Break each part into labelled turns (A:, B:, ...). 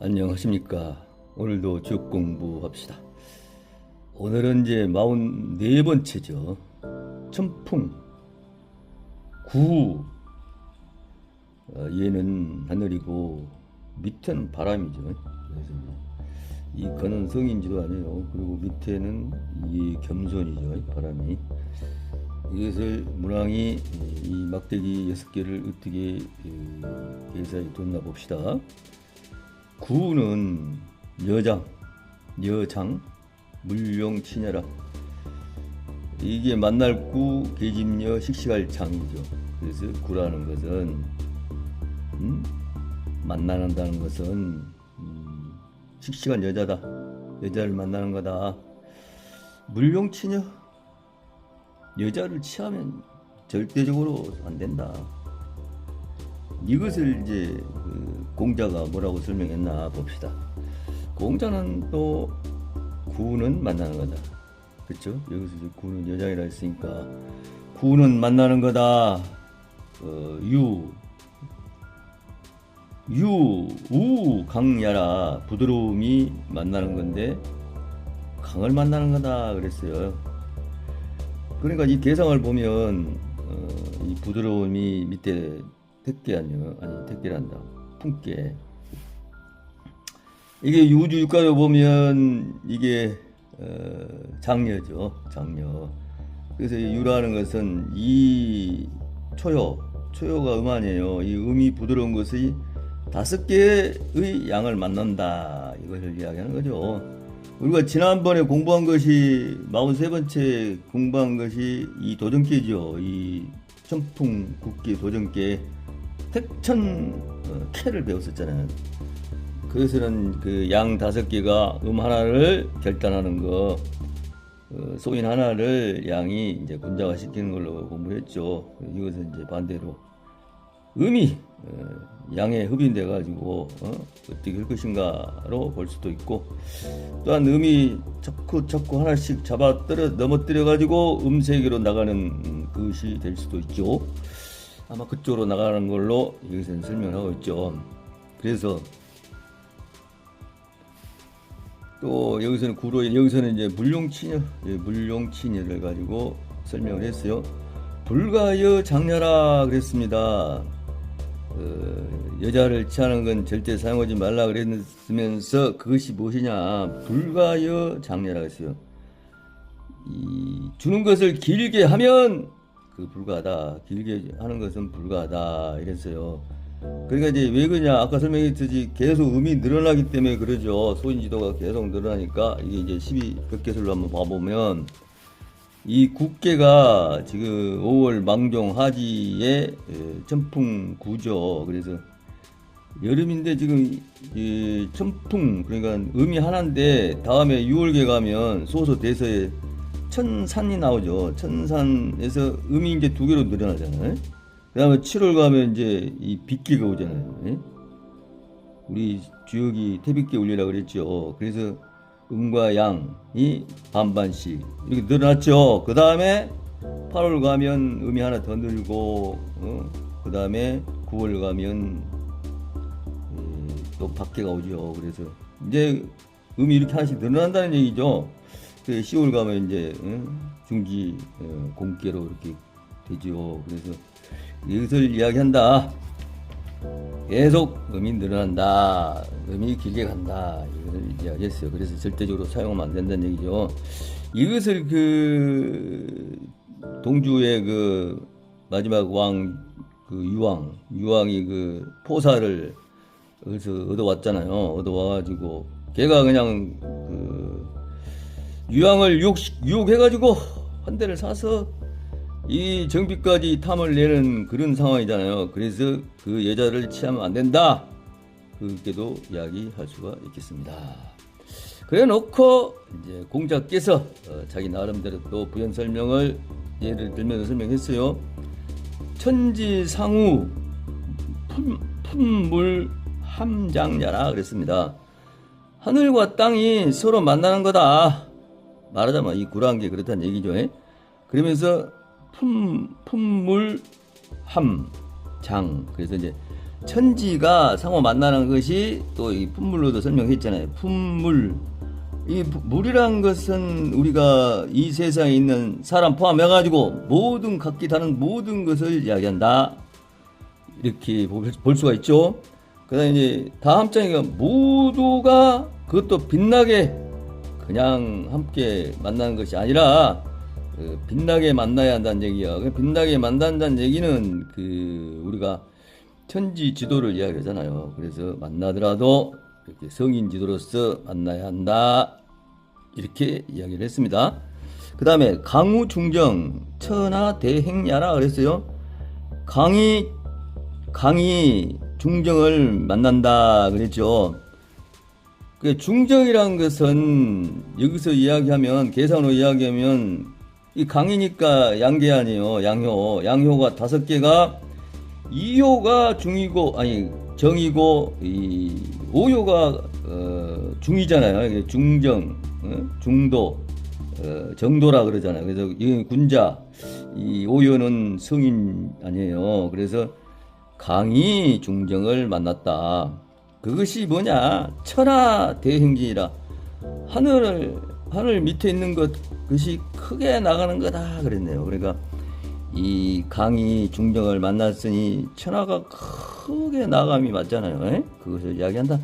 A: 안녕하십니까. 오늘도 주역 공부합시다. 오늘은 이제 44번째죠. 천풍, 구. 얘는 하늘이고 밑에는 바람이죠. 그래서 이 거는 성인지도 아니에요. 그리고 밑에는 이 겸손이죠. 바람이. 이것을 문왕이 이 막대기 6개를 어떻게 계산해 뒀나 봅시다. 구는 여장, 물용, 친여라. 이게 만날 구, 계집여, 식식할 장이죠. 그래서 구라는 것은 만난다는 것은 식식한 여자다. 여자를 만나는 거다. 물용, 친여. 여자를 취하면 절대적으로 안 된다. 이것을 이제 공자가 뭐라고 설명했나 봅시다. 공자는 또 구는 만나는 거다. 그렇죠? 여기서 구는 여장이라 했으니까 구는 만나는 거다. 우, 강야라. 부드러움이 만나는 건데 강을 만나는 거다 그랬어요. 그러니까 이 개성을 보면 이 부드러움이 밑에 택개 아니요? 아니 택개란다. 품개. 이게 우주 육가로 보면 이게 장녀죠. 장녀. 그래서 이 유라는 것은 이 초요가 음 아니에요. 이 음이 부드러운 것이 5개의 양을 만난다. 이것을 이야기하는 거죠. 우리가 지난번에 공부한 것이 43번째 공부한 것이 이 도전계죠. 이 천풍 국기 도전계 택천 캐를 배웠었잖아요. 그것은 그 양 5개가 하나를 결단하는 거, 소인 하나를 양이 이제 군자화 시키는 걸로 공부했죠. 이것은 이제 반대로 음이 양에 흡인돼 가지고 어떻게 할 것인가로 볼 수도 있고, 또한 음이 자꾸 하나씩 넘어뜨려 가지고 음세계로 나가는 것이 될 수도 있죠. 아마 그쪽으로 나가는 걸로 여기서는 설명을 하고 있죠. 그래서 또 여기서는 여기서는 이제 물용친여를 가지고 설명을 했어요. 불가여 장녀라 그랬습니다. 여자를 취하는 건 절대 사용하지 말라 그랬으면서 그것이 무엇이냐? 불가여 장녀라 했어요. 주는 것을 길게 하면 그 불가하다. 길게 하는 것은 불가하다 이랬어요. 그러니까 이제 왜 그러냐? 아까 설명했듯이 계속 음이 늘어나기 때문에 그러죠. 소인지도가 계속 늘어나니까 이게 이제 12격계술로 한번 봐보면 이 국계가 지금 5월 망종 하지의 천풍 구죠. 그래서 여름인데 지금 이 천풍, 그러니까 음이 하나인데 다음에 6월계 가면 소서 대서에 천산이 나오죠. 천산에서 음이 이제 2개로 늘어나잖아요. 그 다음에 7월 가면 이제 이 빗기가 오잖아요. 우리 주역이 태빗기 올리라 그랬죠. 그래서 음과 양이 반반씩 이렇게 늘어났죠. 그 다음에 8월 가면 음이 하나 더 늘고, 그 다음에 9월 가면 또 밖에가 오죠. 그래서 이제 음이 이렇게 하나씩 늘어난다는 얘기죠. 10월 가면 이제 중지 공계로 이렇게 되죠. 그래서 이것을 이야기한다. 계속 음이 늘어난다. 음이 길게 간다. 이것을 이야기했어요. 그래서 절대적으로 사용하면 안 된다는 얘기죠. 이것을 동주의 마지막 왕 유왕이 포사를 어디서 얻어왔잖아요. 얻어와가지고 걔가 그냥 유왕을 유혹해가지고 한 대를 사서 이 정비까지 탐을 내는 그런 상황이잖아요. 그래서 그 여자를 취하면 안 된다. 그렇게도 이야기할 수가 있겠습니다. 그래 놓고 이제 공자께서 자기 나름대로 또 부연 설명을 예를 들면서 설명했어요. 천지상우 품물 함장야라 그랬습니다. 하늘과 땅이 서로 만나는 거다. 말하자면 이 구라한 게 그렇다는 얘기죠. 그러면서 품물 함 장. 그래서 이제 천지가 상호 만나는 것이 또 이 품물로도 설명했잖아요. 품물. 이 물이란 것은 우리가 이 세상에 있는 사람 포함해가지고 모든 각기 다른 모든 것을 이야기한다. 이렇게 볼 수가 있죠. 그 다음에 이제 다음 장에 모두가 그것도 빛나게 그냥 함께 만나는 것이 아니라 빛나게 만나야 한다는 얘기야. 빛나게 만난다는 얘기는 우리가 천지 지도를 이야기하잖아요. 그래서 만나더라도 이렇게 성인 지도로서 만나야 한다. 이렇게 이야기를 했습니다. 그 다음에 강우 중정 천하 대행야라 그랬어요. 강이 중정을 만난다 그랬죠. 그 중정이란 것은 여기서 이야기하면 계산으로 이야기하면 이 강이니까 양계 아니에요. 양효가 5개가 2효가 중이고 아니 정이고 이 5효가 중이잖아요. 중정, 중도, 정도라 그러잖아요. 그래서 이 군자, 이 5효는 성인 아니에요. 그래서 강이 중정을 만났다. 그것이 뭐냐? 천하 대행진이라 하늘 밑에 있는 것이 크게 나가는 거다 그랬네요. 그러니까 이 강이 중정을 만났으니 천하가 크게 나감이 맞잖아요. 그것을 이야기한다.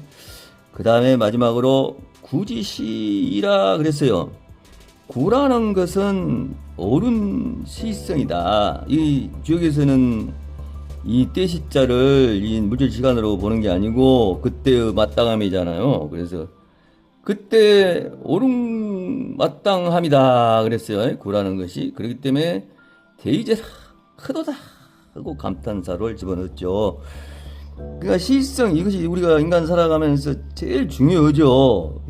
A: 그 다음에 마지막으로 구지시이라 그랬어요. 구라는 것은 옳은 시성이다. 이 지역에서는 이 때시자를 이 물질 시간으로 보는 게 아니고 그때의 마땅함이잖아요. 그래서 그때 옳은 마땅함이다 그랬어요. 구라는 것이. 그렇기 때문에 대이제라 크도다 하고 감탄사를 집어넣었죠. 그러니까 시성 이것이 우리가 인간 살아가면서 제일 중요하죠.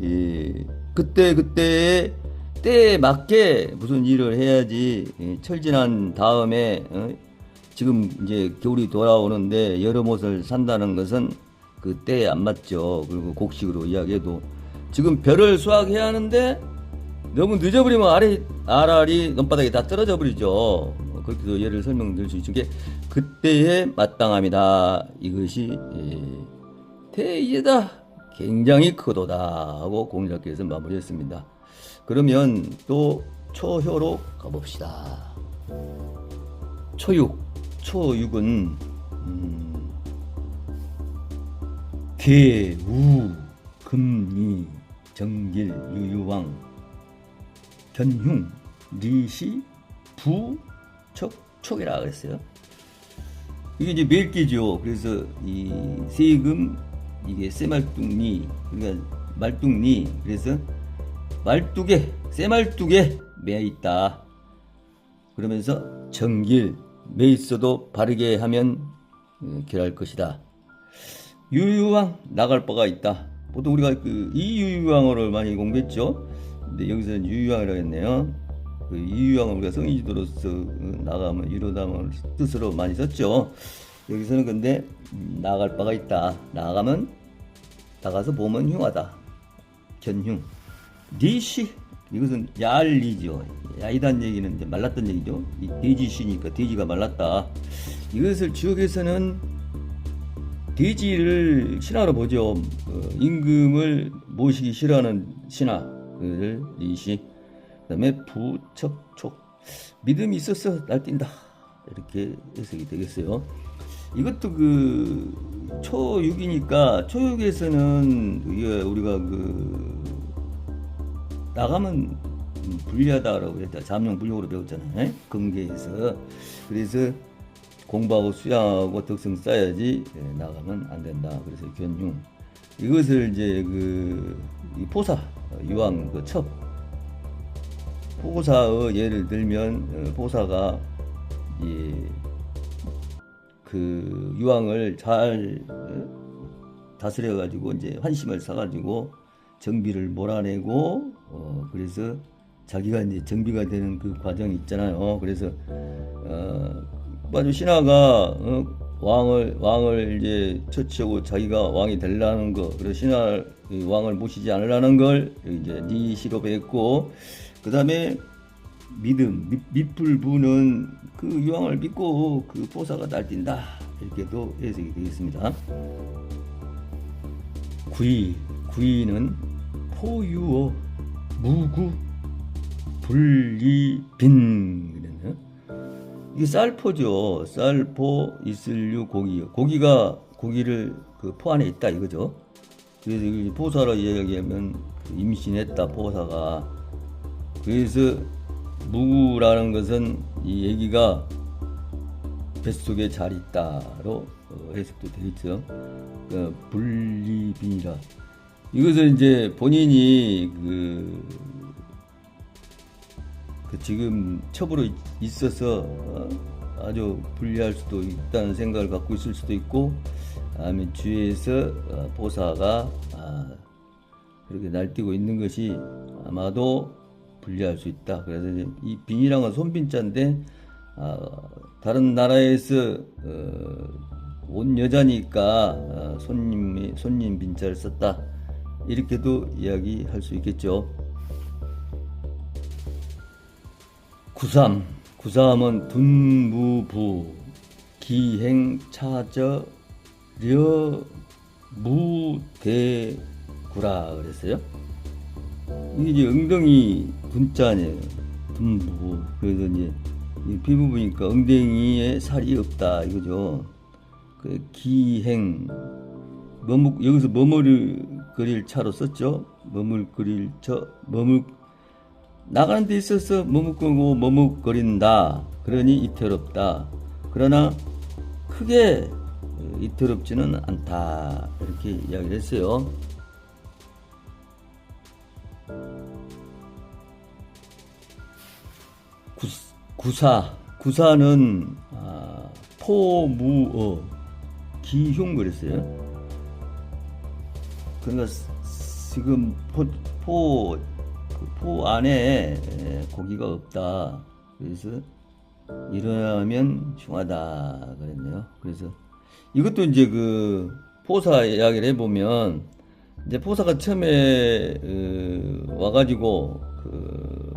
A: 그때의 때에 맞게 무슨 일을 해야지. 철진한 다음에 지금 이제 겨울이 돌아오는데 여름옷을 산다는 것은 그 때에 안 맞죠. 그리고 곡식으로 이야기해도 지금 벼를 수확해야 하는데 너무 늦어버리면 알알이 넘바닥에 다 떨어져 버리죠. 그렇게도 예를 설명드릴 수 있는 게 그때의 마땅함이다. 이것이 대이제다. 굉장히 크도다 하고 공작께서 마무리했습니다. 그러면 또 초효로 가봅시다. 초육은 개, 우, 금리, 정길, 유유왕, 견흉, 리시, 부, 촉이라 그랬어요. 이게 이제 멸기죠. 그래서 이 세금 이게 쇠말뚝리 그러니까 말뚝리 그래서 말뚝에 쇠말뚝에 매어 있다. 그러면서 정길 매 있어도 바르게 하면 결할 것이다. 유유왕 나갈 바가 있다. 보통 우리가 이 유유왕어를 많이 공부했죠. 근데 여기서는 유유왕이라고 했네요. 이 유유왕은 우리가 성인지도로서 나가면 이로다는 뜻으로 많이 썼죠. 여기서는 근데 나갈 바가 있다. 나가서 보면 흉하다. 견흉. 리시 이것은 얄리죠. 야이단 얘기는 이제 말랐던 얘기죠. 이 돼지시니까 돼지가 말랐다. 이것을 지역에서는 돼지를 신하로 보죠. 임금을 모시기 싫어하는 신하. 그를 리시. 그다음에 부척촉. 믿음이 있어서 날뛴다. 이렇게 해석이 되겠어요. 이것도 초육이니까 초육에서는 우리가 나가면 불리하다라고 했다. 잠룡 불용으로 배웠잖아요. 금계에서. 그래서 공부하고 수양하고 덕성 쌓아야지 나가면 안 된다. 그래서 견흉. 이것을 이제 이 포사 유황 첩 포사의 예를 들면 포사가 유황을 잘 다스려 가지고 이제 환심을 사 가지고 정비를 몰아내고 그래서 자기가 이제 정비가 되는 그 과정이 있잖아요. 그래서 아주 신하가 왕을 이제 처치하고 자기가 왕이 되려는 거, 그래서 신하 왕을 모시지 않으려는 걸 이제 니시로 배웠고, 그 다음에 믿음, 밑불부는 그 유황을 믿고 그 포사가 날뛴다. 이렇게도 해석이 되겠습니다. 구이는 포유어 무구 분리빈. 이게 쌀포죠. 쌀포 이슬류 고기요. 고기를 그 포 안에 있다 이거죠. 그래서 이걸 포사로 이야기하면 임신했다 포사가. 그래서 무구라는 것은 이 얘기가 뱃속에 잘 있다로 해석도 되겠죠. 분리빈이라. 이것은 이제 본인이 지금 첩으로 있어서 아주 불리할 수도 있다는 생각을 갖고 있을 수도 있고, 아니면 주위에서 보사가 그렇게 날뛰고 있는 것이 아마도 불리할 수 있다. 그래서 이제 이 빈이랑은 손빈자인데 다른 나라에서 온 여자니까 손님 빈자를 썼다, 이렇게도 이야기할 수 있겠죠. 구삼은 둔무부 기행차저 려무대구라 그랬어요. 이게 이제 엉덩이 분자네요. 둔무부. 그래서 이제 피부 보니까 엉덩이에 살이 없다 이거죠. 그 기행 여기서 머물거릴 차로 썼죠. 나가는 데 있어서 머뭇거린다. 그러니 이태롭다. 그러나 크게 이태롭지는 않다. 이렇게 이야기를 했어요. 구사는 포무어 기흉 그랬어요. 그러니까 지금 포 안에 고기가 없다. 그래서 일어나면 흉하다 그랬네요. 그래서 이것도 이제 그 포사 이야기를 해보면, 이제 포사가 처음에 와가지고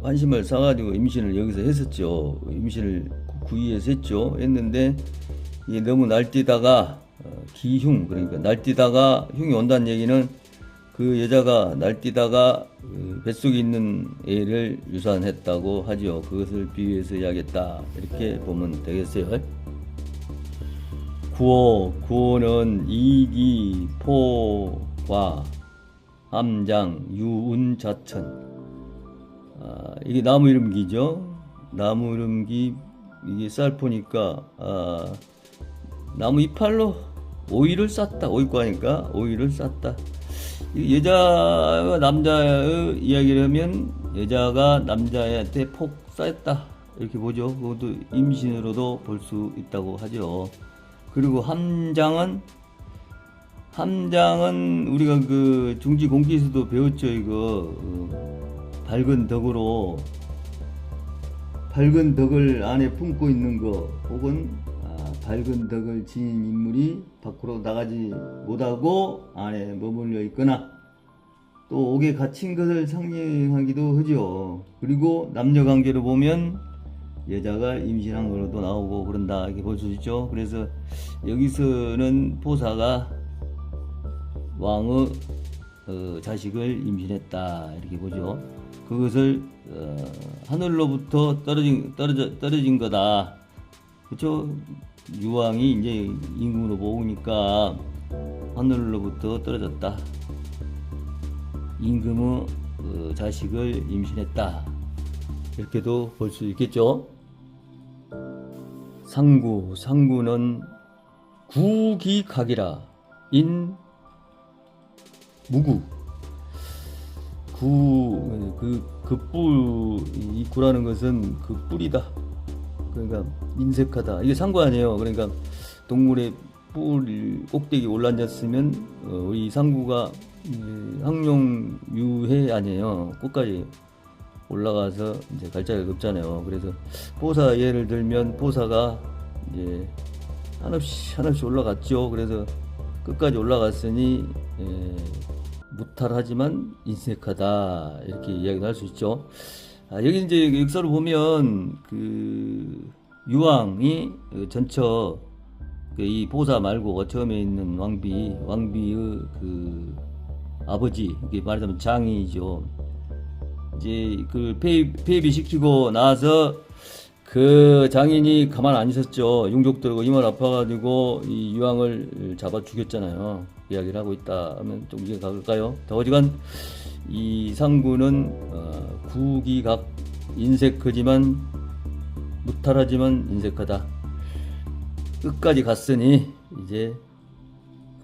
A: 환심을 사가지고 임신을 여기서 했었죠. 임신을 구이에서 했는데 이게 너무 날뛰다가 기흉, 그러니까 날뛰다가 흉이 온다는 얘기는 그 여자가 날뛰다가 뱃속에 있는 애를 유산했다고 하죠. 그것을 비유해서 이야기했다, 이렇게 보면 되겠어요. 구호는 이기, 포과, 함장, 유운자천. 이게 나무 이름기죠. 나무 이름기, 이게 쌀포니까 나무 이팔로 오이를 쌌다. 오이과니까 오이를 쌌다. 여자가 남자의 이야기를 하면 여자가 남자한테 폭 쐈다, 이렇게 보죠. 그것도 임신으로도 볼 수 있다고 하죠. 그리고 함장은 우리가 그 중지 공기에서도 배웠죠. 이거 밝은 덕을 안에 품고 있는 거, 혹은 밝은 덕을 지닌 인물이 밖으로 나가지 못하고 안에 머물러 있거나 또 옥에 갇힌 것을 상징하기도 하죠. 그리고 남녀 관계로 보면 여자가 임신한 걸로도 나오고 그런다, 이렇게 볼 수 있죠. 그래서 여기서는 포사가 왕의 자식을 임신했다, 이렇게 보죠. 그것을 하늘로부터 떨어진 거다. 그렇죠? 유왕이 이제 임금으로 모으니까 하늘로부터 떨어졌다. 임금의 자식을 임신했다, 이렇게도 볼 수 있겠죠. 상구는 구기각이라 인 무구. 이 구라는 것은 그 뿔이다. 그러니까 인색하다. 이게 상구 아니에요. 그러니까 동물의 뿔 꼭대기 올라앉았으면 우리 상구가 항룡유해 아니에요. 끝까지 올라가서 이제 갈 자리가 없잖아요. 그래서 포사 예를 들면 포사가 이제 한없이 올라갔죠. 그래서 끝까지 올라갔으니 무탈하지만 인색하다, 이렇게 이야기를 할 수 있죠. 여기 이제 역사를 보면 그 유왕이 전처 이 보사 말고 처음에 있는 왕비의 그 아버지, 이게 말하자면 장이죠. 이제 그 폐입이 시키고 나서 그 장인이 가만 안 있었죠. 용족들고 이만 아파가지고 이 유황을 잡아 죽였잖아요. 이야기를 하고 있다 하면 좀 이해가 갈까요? 더어지간 이 상구는 구기각 인색하지만 무탈하지만 인색하다. 끝까지 갔으니 이제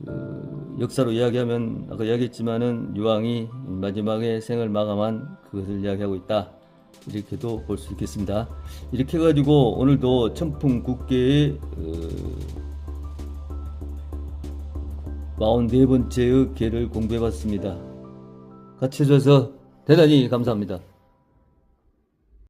A: 그 역사로 이야기하면 아까 이야기했지만은 유황이 마지막에 생을 마감한 그것을 이야기하고 있다. 이렇게도 볼 수 있겠습니다. 이렇게 해가지고 오늘도 천풍국계의 44번째의 계를 공부해봤습니다. 같이 해줘서 대단히 감사합니다.